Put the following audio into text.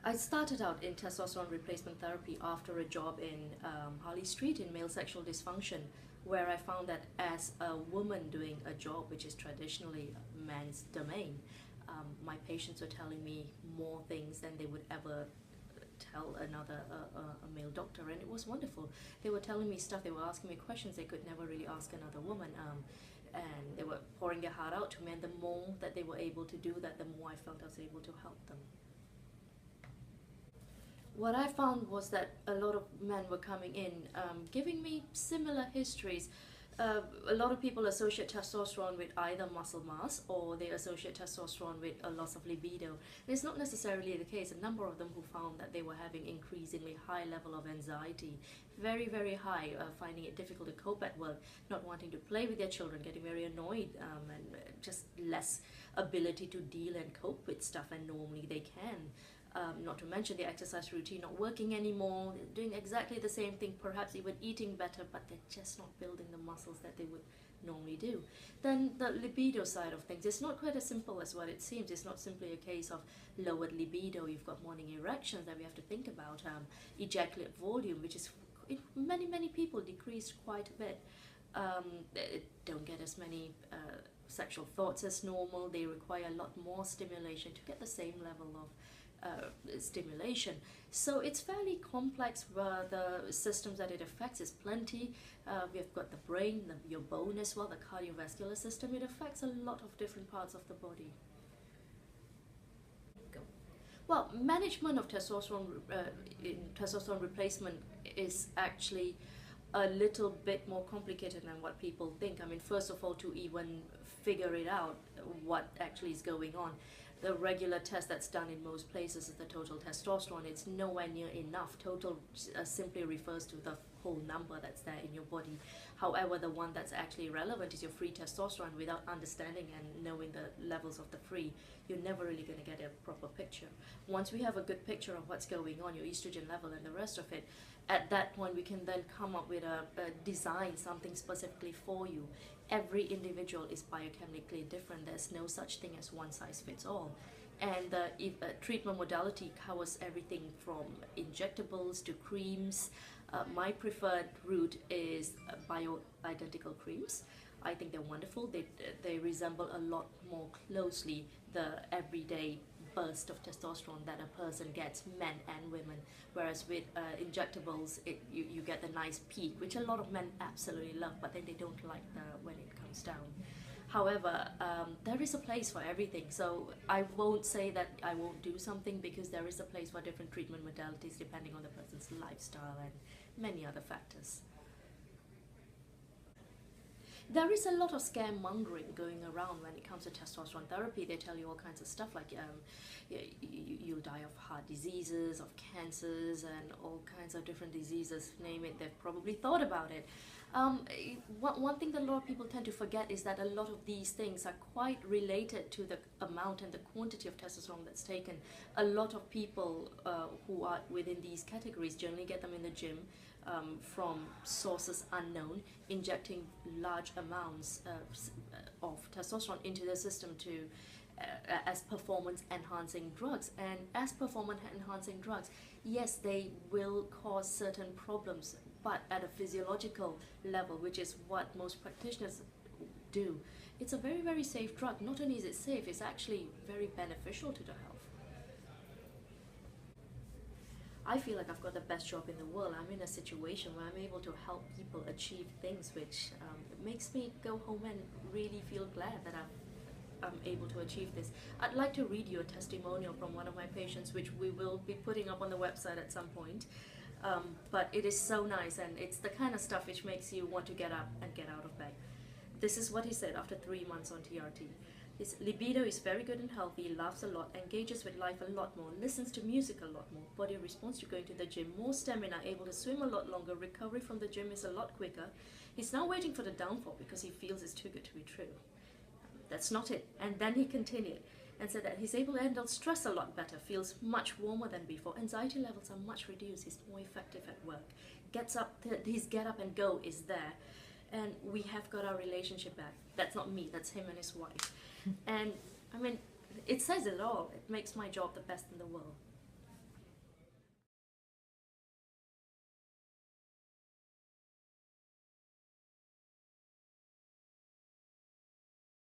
I started out in testosterone replacement therapy after a job in Harley Street in male sexual dysfunction, where I found that as a woman doing a job which is traditionally man's domain, my patients were telling me more things than they would ever tell another a male doctor, and it was wonderful. They were telling me stuff, they were asking me questions they could never really ask another woman, and they were pouring their heart out to me, and the more that they were able to do that, the more I felt I was able to help them. What I found was that a lot of men were coming in giving me similar histories. A lot of people associate testosterone with either muscle mass, or they associate testosterone with a loss of libido. And it's not necessarily the case. A number of them who found that they were having increasingly high level of anxiety, very, very high, finding it difficult to cope at work, not wanting to play with their children, getting very annoyed, and just less ability to deal and cope with stuff, and normally they can. Not to mention the exercise routine not working anymore, doing exactly the same thing, perhaps even eating better, but they're just not building the muscles that they would normally do. Then the libido side of things, it's not quite as simple as what it seems. It's not simply a case of lowered libido. You've got morning erections that we have to think about, ejaculate volume, which is in many people decreased quite a bit. They don't get as many sexual thoughts as normal. They require a lot more stimulation to get the same level of stimulation. So it's fairly complex. The systems that it affects is plenty. We've got the brain, your bone as well, the cardiovascular system. It affects a lot of different parts of the body. Well, management of testosterone in testosterone replacement is actually a little bit more complicated than what people think. I mean, first of all, to even figure it out, what actually is going on, the regular test that's done in most places is the total testosterone. It's nowhere near enough. Total simply refers to the whole number that's there in your body. However, the one that's actually relevant is your free testosterone. Without understanding and knowing the levels of the free, you're never really going to get a proper picture. Once we have a good picture of what's going on, your estrogen level and the rest of it, at that point we can then come up with a design, something specifically for you. Every individual is biochemically different. There's no such thing as one size fits all. And the treatment modality covers everything from injectables to creams. My preferred route is bioidentical creams. I think they're wonderful. They resemble a lot more closely the everyday burst of testosterone that a person gets, men and women. Whereas with injectables, you get the nice peak, which a lot of men absolutely love, but then they don't like when it comes down. However, there is a place for everything, so I won't say that I won't do something, because there is a place for different treatment modalities depending on the person's lifestyle and many other factors. There is a lot of scaremongering going around when it comes to testosterone therapy. They tell you all kinds of stuff like you'll die of heart diseases, of cancers, and all kinds of different diseases. Name it, they've probably thought about it. One thing that a lot of people tend to forget is that a lot of these things are quite related to the amount and the quantity of testosterone that's taken. A lot of people who are within these categories generally get them in the gym from sources unknown, injecting large amounts of testosterone into the system to as performance-enhancing drugs. And as performance-enhancing drugs, yes, they will cause certain problems, but at a physiological level, which is what most practitioners do, it's a very, very safe drug. Not only is it safe, it's actually very beneficial to the health. I feel like I've got the best job in the world. I'm in a situation where I'm able to help people achieve things, which makes me go home and really feel glad that I'm able to achieve this. I'd like to read you a testimonial from one of my patients, which we will be putting up on the website at some point. But it is so nice, and it's the kind of stuff which makes you want to get up and get out of bed. This is what he said after 3 months on TRT. His libido is very good and healthy, laughs a lot, engages with life a lot more, listens to music a lot more, body responds to going to the gym, more stamina, able to swim a lot longer, recovery from the gym is a lot quicker. He's now waiting for the downfall because he feels it's too good to be true. That's not it. And then he continued and said that he's able to handle stress a lot better, feels much warmer than before, anxiety levels are much reduced, he's more effective at work, gets up, his get up and go is there, and we have got our relationship back. That's not me, that's him and his wife. And I mean, it says it all. It makes my job the best in the world.